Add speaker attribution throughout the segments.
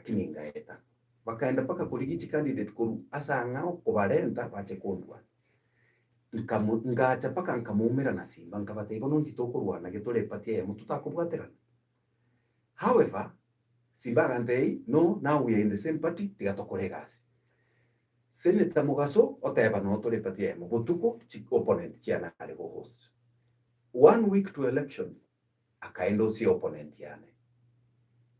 Speaker 1: lakini ngaeta bakaenda paka kurigiti candidate kuru asa ngao kubarenta bache kondwa ngacha paka nkamumira na Simba nkabate ibono nditokorwana getole patie mututakubwaterana. However, Simba gantei no, now we are in the same party tigatokoregasi. Senator Mugaso oteba no tole patie mo botuko opponent chiana ale go host 1 week to elections akaendo si opponent yane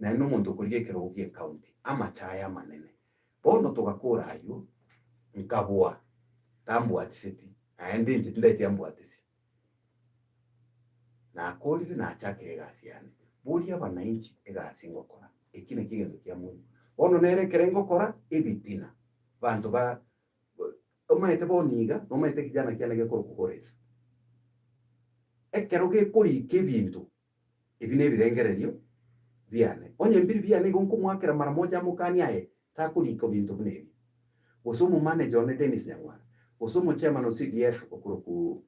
Speaker 1: na no muntu kulige kirogie county ama chaya manene bono tugakura ayo nkabwa tambu atiseti aende ntindete yambu atisi na akolire na achakire gasi yane buri abananchi egasi ngokora ekine kigendo kya mungu bono nere kerengo kora ebitina bantu ba omaete boniga omaete kijana kyana gekoro kuhoresa ekeroge kuri kebintu ebine birengererio biane onye mbiri biane gonko mwakera mara moja mukani aye takuliko bintu binebi osomo manager one Dennis Nyangwara osomo chairman of CDF okuruku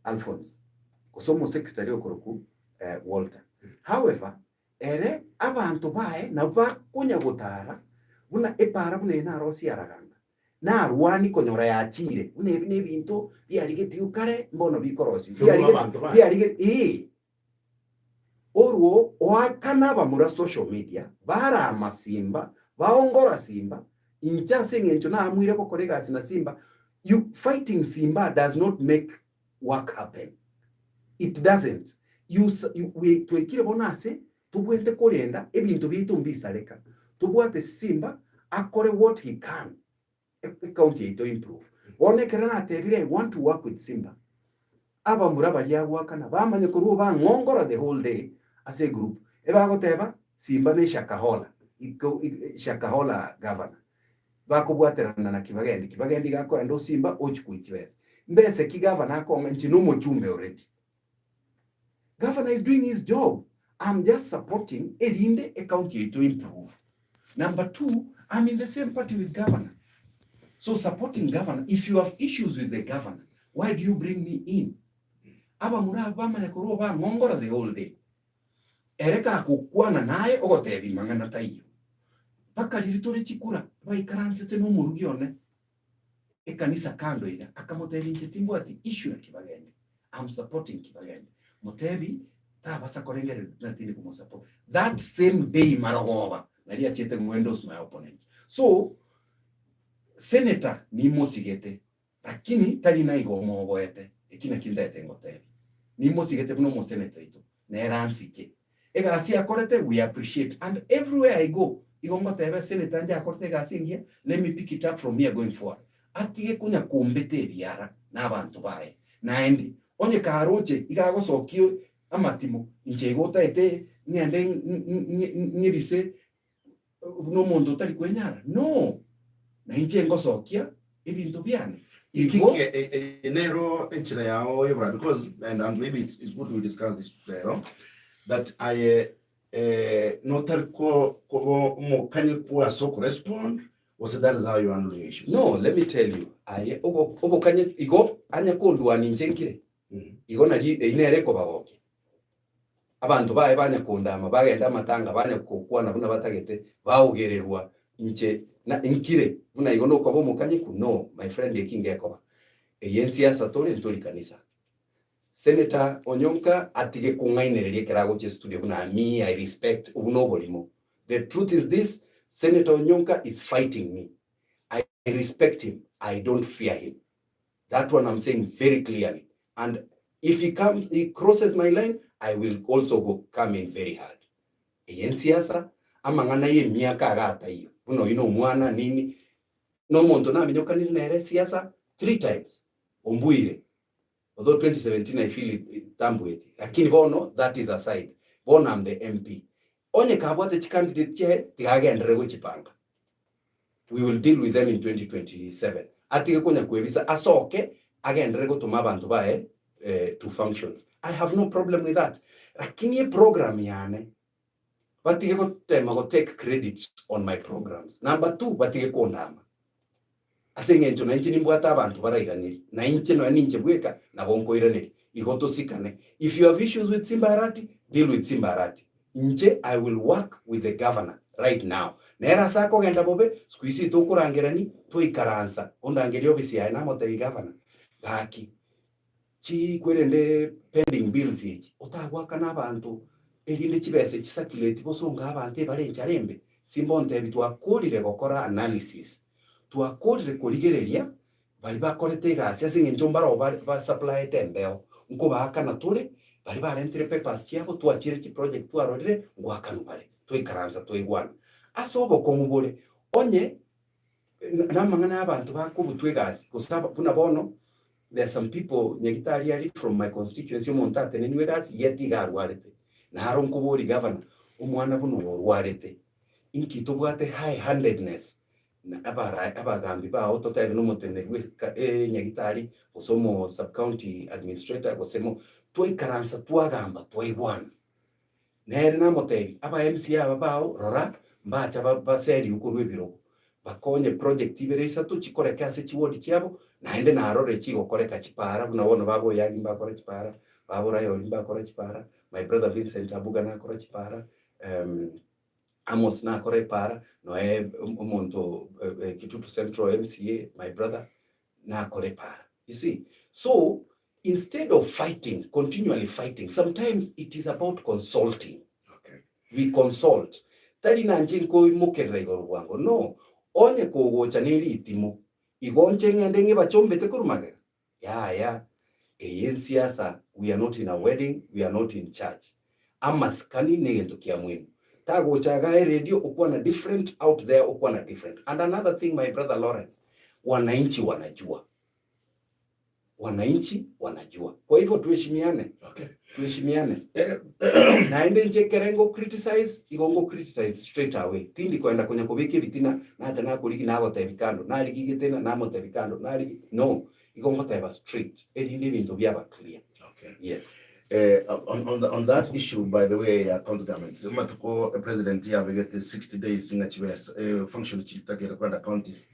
Speaker 1: Alphonse osomo secretary okuruku Walter. However, ere abantu bae na bakunya gutara buna epara buna ena rosi araganga na rwani konyora ya chire buna ebine bintu byarigeti ukare mbono bikorosi byarigeti orwo oakana bamura social media bara amasimba baongora Simba inchase ngencho na amwire kokorega sina Simba. You fighting Simba does not make work happen. It doesn't. We twekire bonase tubwete korenda ebintu bitu mbisareka tubwate Simba akore what he can county to improve one kerana atebire. I want to work with Simba aba muraba lyagwakana bamanye ko ruba ngongora the whole day as a group eba goteba Simba ne shakahola shakahola governor bakubwaterana na kibagendi gako endo Simba ochikuichibese mbese kigavana akonga ntino mochumbe already. Governor is doing his job. I'm just supporting Elinde a county to improve. Number 2, I'm in the same party with governor. So supporting governor, if you have issues with the governor, why do you bring me in? Aba muraba manekoroba ngongora the whole day. Ereka kukwana nae ogotebi mangana taiyo. Paka liritore chikura, waikaranse teno murugione. Ekanisa kando ida, akamotebi nchetimbo ati issue na kibagendi. I'm supporting kibagendi. Motebi tabasa korengere natini kumosapo that same day maragova nalia chete muendos my opponent. So senator ni mosigete lakini tali na igo moboete ekina kindete ngotebi ni mosigete buno mo senator ito neransike ega asi akorete. We appreciate and everywhere I go igo ngotebe senator nja akorete gasingia. Let me pick it up from here going forward. Atige kunya kombete biara na abantu bae naendi onye karoche igago sokio amatimo inchegota ete nyande nyirise no mondo tali kwenyara no na inchengo sokia ebintu byane
Speaker 2: ikike enero enchira yao yobra because and maybe it's good we discuss this later that I notar ko mo kanye so correspond was that is how you handle the issue.
Speaker 1: No, let me tell you I obo kanye igo anya kondwa ninchenkire igona inere ko bagoke abantu bae banya kondama bagenda matanga banya kokwana buna batagete baugererwa inche na inkire buna igono ko bomukanye ku. No my friend ekinge ko eyensia satole ntoli kanisa Senator Onyonka atige kungainererie kerago che studio buna me I respect ubuno bolimo. The truth is this, Senator Onyonka is fighting me. I respect him. I don't fear him. That one I'm saying very clearly. And if he crosses my line, I will also come in very hard. Eyen siasa amangana ye miaka agata hiyo. Uno ino mwana nini no monto na minyoka nere siasa 3 times. Ombuire. Although 2017 I feel it tambueti. Lakini bono that is aside. Bono I'm the MP. Onye kabwate candidate che tigage ndrego chipanga. We will deal with them in 2027. Atige kunya kwebisa asoke again rego to mabantu bae to functions. I have no problem with that. Lakini program yane batige ko tema go take credit on my programs. Number 2 batige ko ndama. Asenge ncho na nchini mbwata abantu barairaniri. Na inche no ninche bweka na bonko iraniri. Ihoto sikane. If you have issues with Simbarati, deal with Simbarati. nje I will work with the governor right now nera sako genda bobe squeeze to kurangirani to ikaransa ondangerio bisia na mote governor gaki chi kwerende pending bills iki otagwaka n'abantu eginde kibese kisakilate bosonga abantu bale ncharembe simbonte bitwakurire gukora analysis twakurire kurigereria bali bakorete gasi asinge njombara ba supply tembeo nko bakana tule bali barentre papers cyabo twakire ki project twarorire ngwakanu bale twikaranza twigwana asobo komubule onye namangana abantu bakubutwe gasi kusaba kuna bono. There are some people nyegitari from my constituency montate neniwe gasi yeti garwarete na haron kubori governor umwana buno warwarete inki tobwate high handedness na abagambi ba autotile no motene nyegitari osomo sub county administrator gosemo twikaransa twagamba twigwana nere na moteri aba MC aba bao rora mbacha baseri ukurwe biro bakonye project iberesa tukikore kase kiwodi cyabo naende narore kigokoreka kipara bunabona babo yagi mbakora kipara babo rayo mbakora kipara my brother Vincent Abuga nakora kipara Amos nakora para no umuntu Kitutu Central MCA my brother nakora para. You see, so instead of fighting, continually fighting, sometimes it is about consulting.
Speaker 2: Okay,
Speaker 1: we consult tali nanjinko mukerego rwango no onye kugocha neri itimo igonche ngende nge bachombete kurumaga ya siasa. We are not in a wedding, we are not in church. Amaskani negendo kia mwinu tagocha ga radio ukwana different out there ukwana different. And another thing my brother Lawrence, wananchi wanajua kwa hivyo tuheshimiane.
Speaker 2: Okay,
Speaker 1: tuheshimiane. Naende nje kerengo criticize igongo criticize straight away tindi kwenda kwenye kubiki bitina nacha na kuliki nago tebikando nali gigitena namo tebikando nali no igongo teba straight elinde bintu byaba clear.
Speaker 2: Okay,
Speaker 1: yes.
Speaker 2: On that issue, by the way, county governments, matuko president here we get 60 days in a function chitagera kwenda counties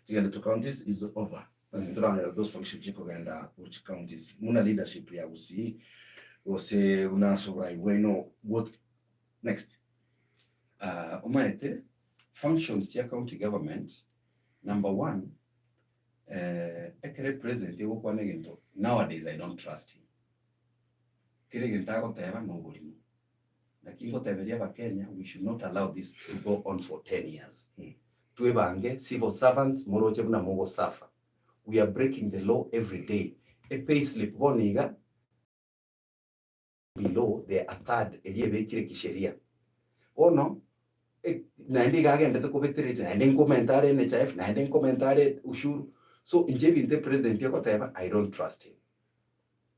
Speaker 2: to counties is over. Those functions chikogenda which counties muna leadership ya usi ose unasorai we know what next.
Speaker 1: Umaete functions ya county government number 1 ekere president yego kwa negento nowadays I don't trust him. Kire gentago teba no bulimo nakingo teberia ba Kenya we should not allow this to go on for 10 years. Tuebange civil servants moroche buna mogo safa. We are breaking the law every day. A pay slip boniga below the third eliye kire kisheria. Ono naende gagende to kobetere naende komentare NHIF naende komentare ushuru. So injebinte president yako teba I don't trust him.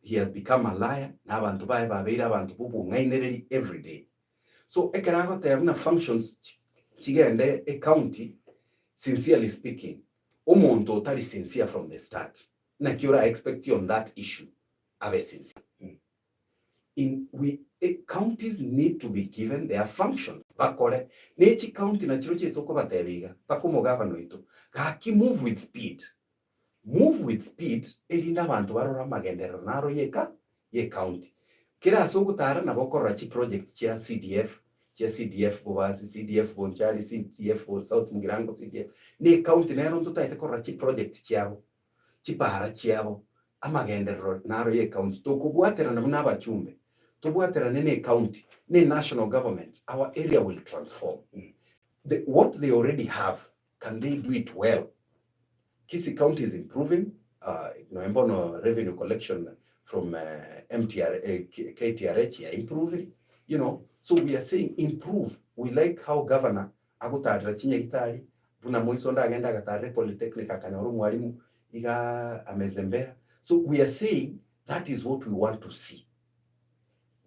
Speaker 1: He has become a liar. Na abantu bae babeira abantu bubu ngainereri every day. So ekarago teba na functions chigende a county sincerely speaking. Umuntu otali sincere from the start. Na kiora expect you on that issue. Abe sincere. Counties need to be given their functions. Bakore nechi county na chiroche toko batebiga. Takumo governor ito. Gaki move with speed. Move with speed. Elinda bantu barora magendero naro ye county. Kira asoko tara na bokora chi project chia CDF. CDF Bovasi, CDF Bonchari, CDF South Mugirango, CDF. Ne county nero tuta ite korrachi project chiavo. Chipara chiavo. Amagende naro ye county. To kubuatera na mnaba chumbe. To buatera ne county. Ne national government. Our area will transform. What they already have, can they do it well? KISII County is improving. No revenue collection from KTRH improving. You know, so we are saying improve. We like how governor agutadra chinyegitari buna moisonda agenda gatare polytechnic akanyaru mwalimu iga amezembea. So we are saying that is what we want to see.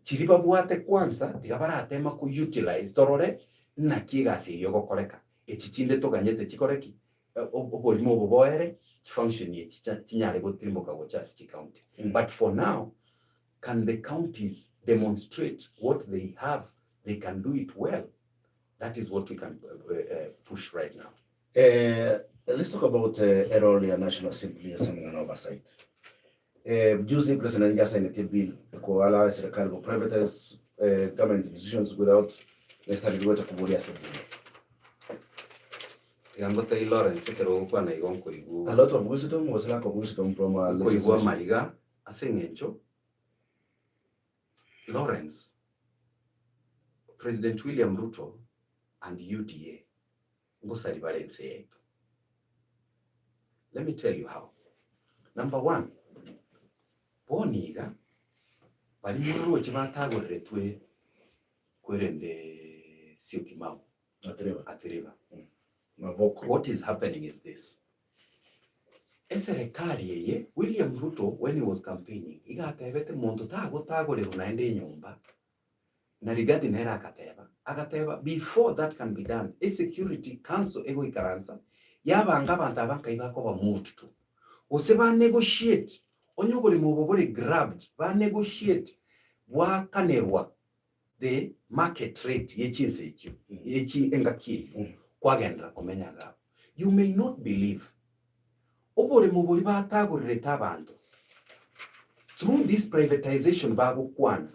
Speaker 1: Chilipa buate kwanza tigabara atema ku utilize torore na kigasi yogo koreka echichinde to ganyete chikoreki obolimo boboere function ye chinyare go trimboka go just county. But for now, can the counties demonstrate what they have? They can do it well. That is what we can push right now.
Speaker 2: Let's talk about role ya National Assembly as an oversight. Juzi President Jasa inete bill kwa ala serikali go privatize government institutions without necessarily what kuburia something.
Speaker 1: Yangota Lawrence kero kwa na igonko igu.
Speaker 2: A lot of wisdom was lack of wisdom from our
Speaker 1: legislation. Ko mariga asengencho. Lawrence, President William Ruto and UDA ngosali balense yetu. Let me tell you how. Number one, boniga bali muru chibatagorere twe kwerende siokimau atereva. What is happening is this. Eserikali yeye William Ruto, when he was campaigning, igatebete muntu tagorere unaende nyumba na rigadi nera akateba before that can be done, a security council ego ikaransa yabanga abantu abankaibako ba moved to ose ba negotiate onyogore mubobore grabbed ba negotiate wa kanerwa the market rate yechinse ekyo yechi engaki kwagendera komenyaga. You may not believe obore mubori batagorere tabantu through this privatization bago kwana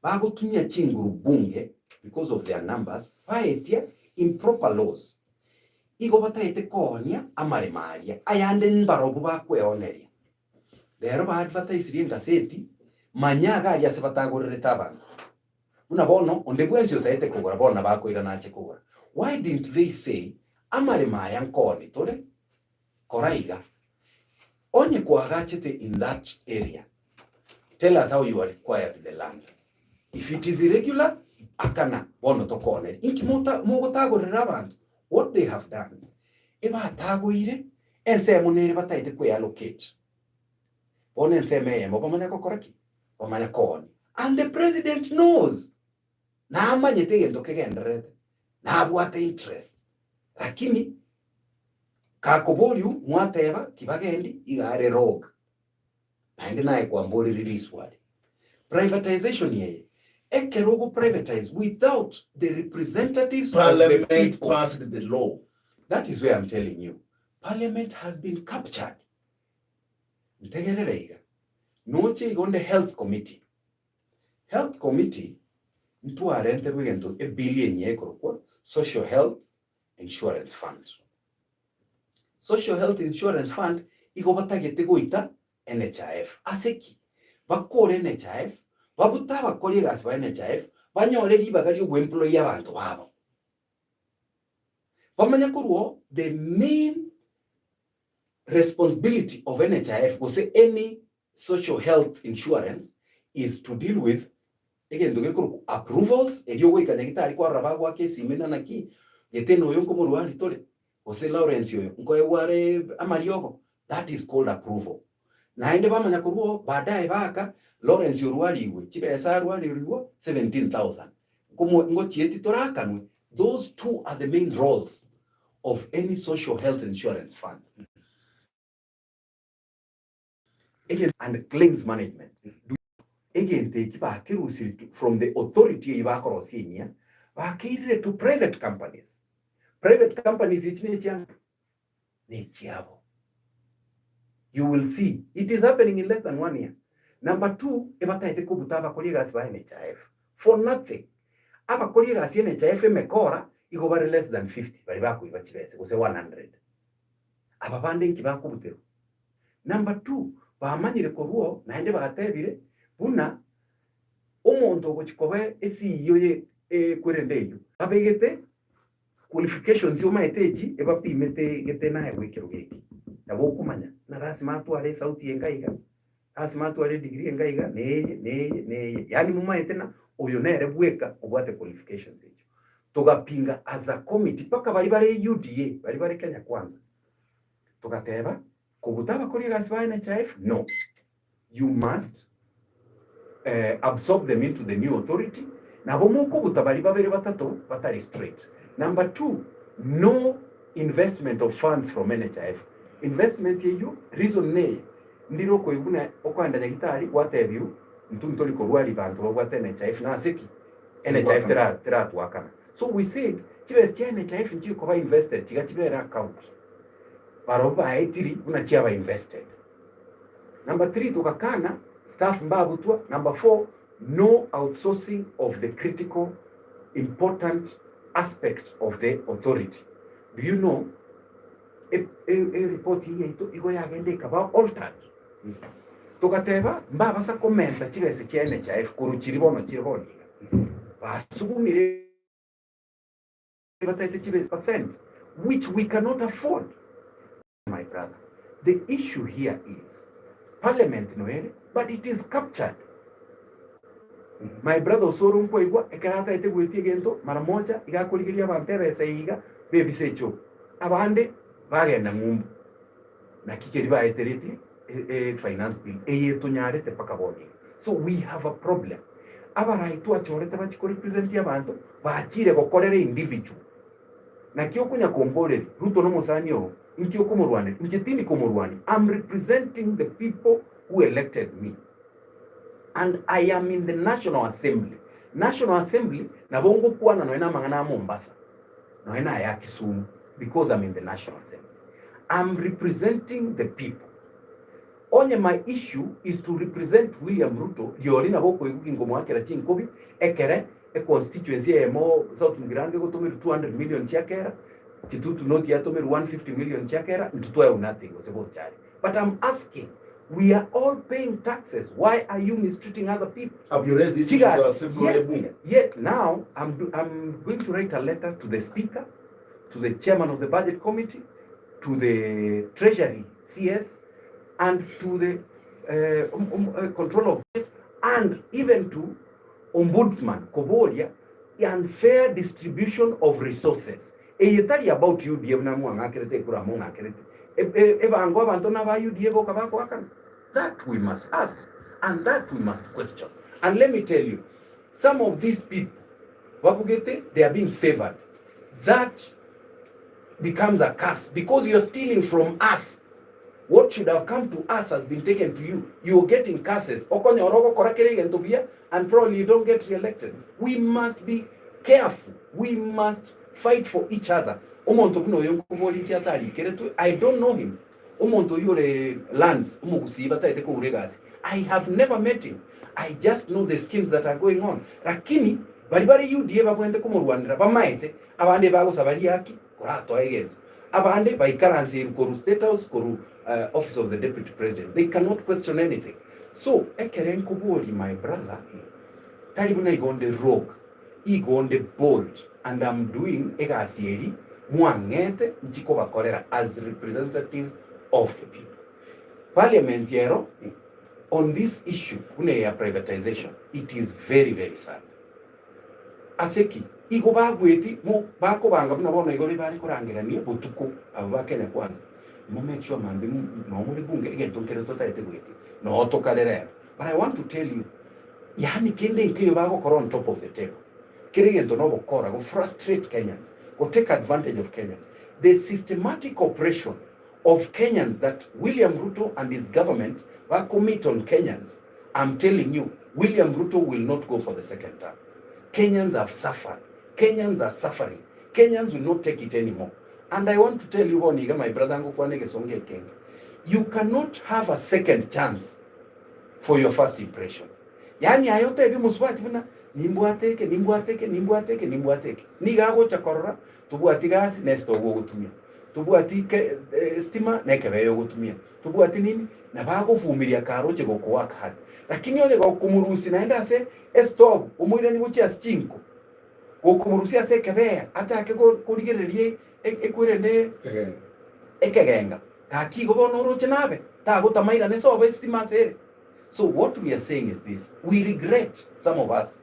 Speaker 1: bago tunya chinguru bunge because of their numbers baetia improper laws igo bataite konia amaremaria ayande nbarobu bakweoneria lero ba advertise ringa seti manyaga ali asebatagorere tabantu una bono onde bwenzi utaite kugura bona bakoira nache kugura. Why didn't they say amaremaya nkoni tole koraiga onye kwagachete in that area? Tell us how you acquired the land. If it is irregular, akana bono tokone inki mogotagorera abantu. What they have done, eba tagoire ense munere bataite kwe allocate bono ense memo bamanya kokoraki bamanya koni, and the president knows na amanyete gendo kegenderete na abwate interest lakini kakoboliu mwateba kibagendi igare rogue naende nae kwambori release word privatization yeye ekerogo privatize without the representatives
Speaker 2: Parliament
Speaker 1: of the people.
Speaker 2: passed the law.
Speaker 1: That is where I'm telling you. Parliament has been captured. Ntegerereiga. Noche on the health committee. Health committee ntu arente wigento $1 billion yekoro kwa social health insurance fund. Social health insurance fund iko batagete goita NHIF. Aseki bakore NHIF babutaba colleagues ba NHIF banyore libagari employee abantu babo. Bamanya kuruo the main responsibility of NHIF was any social health insurance is to deal with again the approvals eliogo ikanyagitari kwa rabagwa kesi mena naki geteno yonko muruali tole ose Lawrence yo nkoe ware amariogo. That is called approval. Naende bamanya kuruo baadaye baka Lawrence yorualiwe chibesa rualiwe 17,000 kumo ngochieti torakanwe. Those two are the main roles of any social health insurance fund. Again, and claims management. Again, take back from the authority to private companies. Private companies, you will see it is happening in less than 1 year. Number two, for nothing. Aba colleagues NHIF mekora iko bare less than 50 bari bako ibachibese use 100 aba banding kibako butero. Number two, bamanyire koruo naende bagatebire buna omonto gochikobe esiyo ye kwerendeyo abegete qualifications yo maeteji eba pimete gete nae gwekero geki nabo kumanya na rasima atware sauti engaiga rasima atware degree engaiga neye yani mumaete na oyo nere bweka obwate qualifications ejo tugapinga as a committee paka bari bare UDA bari bare Kenya Kwanza tugateba kubutaba kuri gasba NHIF. No, you must absorb them into the new authority na bomo kubuta bari babere batatu batari straight. Number two, no investment of funds from NHIF. Investment yeyo reason ne ndiro ko iguna okwanda nyagitari watebyu ntuntoli ko rwali bantu babwate NHIF na seki NHIF tera tuakana. So we said chibes cha NHIF nchi ko ba invested tiga chibera account baroba etiri una chiaba invested. Number 3 tukakana staff mbabutwa. Number 4 no outsourcing of the critical, important aspect of the authority. Do you know, a report here igo yagende kaba altered. Tukateba mbaba sa komenta chibese chene cha kuru chiribono chiriboniga. Basugumire bataite chibese percent, which we cannot afford. My brother, the issue here is parliament noere, but it is captured. My brother Osoro mpoigwa ekarata ite gwetie gento mara moja igakurigiria bantebe seiga baby secho abande bagenda ngumbu na kikeri baetereti finance bill eyetunyarete pakaboni. So we have a problem. Abaraitu achorete bachiko represent abantu bachire gokorere individual na kyo kunya kombole Ruto no musanyo inkyo komurwane mjetini komurwane. I'm representing the people who elected me, and I am in the National Assembly. National Assembly na bongo kuana no ena mangana Mombasa no ena ya Kisumu, because I'm in the National Assembly. I'm representing the people. Only my issue is to represent William Ruto. Diorina boko yukingo mwakera chinkobi ekere a constituency emo South Mugrange go to 200 million chiakera kitutu noti ya to 150 million chiakera ntutoa nothing osebo. But I'm asking, we are all paying taxes. Why are you mistreating other people?
Speaker 2: Have you raised this?
Speaker 1: Yes. Now I'm going to write a letter to the Speaker, to the Chairman of the Budget Committee, to the Treasury CS, and to the Control of Budget, and even to Ombudsman Koboria, unfair distribution of resources. Eyetari about you na mwanga kerete kura mwanga kerete. Ebango abantona ba you diebo kabako akan. That we must ask, and that we must question. And let me tell you, some of these people, wapugete, they are being favored. That becomes a curse because you're stealing from us. What should have come to us has been taken to you. You're getting curses. And probably you don't get re-elected. We must be careful. We must fight for each other. I don't know him. I have never met him. I just know the schemes that are going on. Lakini baribari you dieba kwende kumurwanira bamaite abande bago sabari yaki korato again. Abande by currency koru state house koru office of the deputy president. They cannot question anything. So ekerenko bodi, my brother, talibuna igonde rogue, igonde bold, and I'm doing egasieri muangete nchikoba kolera as representative of the people. Parliamentiero on this issue ya privatization, it is very, very sad. Aseki iko bagweti mo bako banga buna bona igori bari kurangirania botuko aba Kenya kwanza. Mo make sure man no muri bunge igento nkere totaite gweti no tokalera. But I want to tell you, yani kende nkiyo bako kora on top of the table. Kirigento no bokora go frustrate Kenyans, go take advantage of Kenyans. The systematic oppression of Kenyans that William Ruto and his government will commit on Kenyans. I'm telling you, William Ruto will not go for the second term. Kenyans have suffered. Kenyans are suffering. Kenyans will not take it anymore. And I want to tell you, my brother, you cannot have a second chance for your first impression. Yani ayote ebi muswati buna nimbuateke. Nigago chakorora tubuati gas nesto gutumia. Tubuati stima nekebeyo gutumia. Tubuati nini na bago fumiria karoche go kuwaka hadi. Lakini yole go kumurusi naenda ase stop umuire ni guchi astinko. Go kumurusi ase kebea acha ke go kurigererie ekwirende ekegenga. Kaki go bono roche nabe. Ta go tamaira ne so be stima sere. So what we are saying is this: we regret, some of us.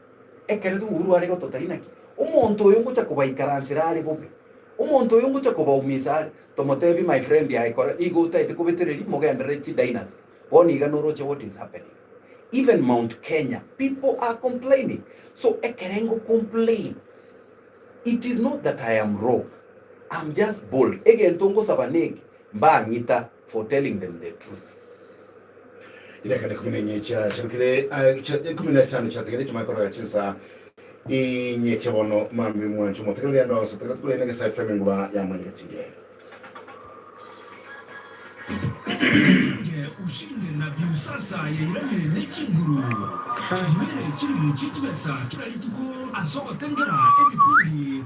Speaker 1: Ekeretu uru arego totarinaki. Umonto yongo chakuba ikaransira ari gobe. Umonto yongo chakuba umisari. Tomotevi my friend ya ikora igo ta itekobetereri mogenderechi dynasty. Boni ganoroche what is happening. Even Mount Kenya, people are complaining. So ekerengo complain. It is not that I am rogue. I'm just bold. Again, tongo sabaneg mba ngita for telling them the truth.
Speaker 2: Ile kale kumenye cha chakile kumina sana cha tegele tumakoro ya chinsa inye chabono mambi mwanchu motegele ndo asotegele kule nege sa FM ngwa ya mwenye tingere.
Speaker 3: ushinde na viusasa yairanye n'ikinguru imere kiri mu kikibesa kirarituko asohotengera ebipindi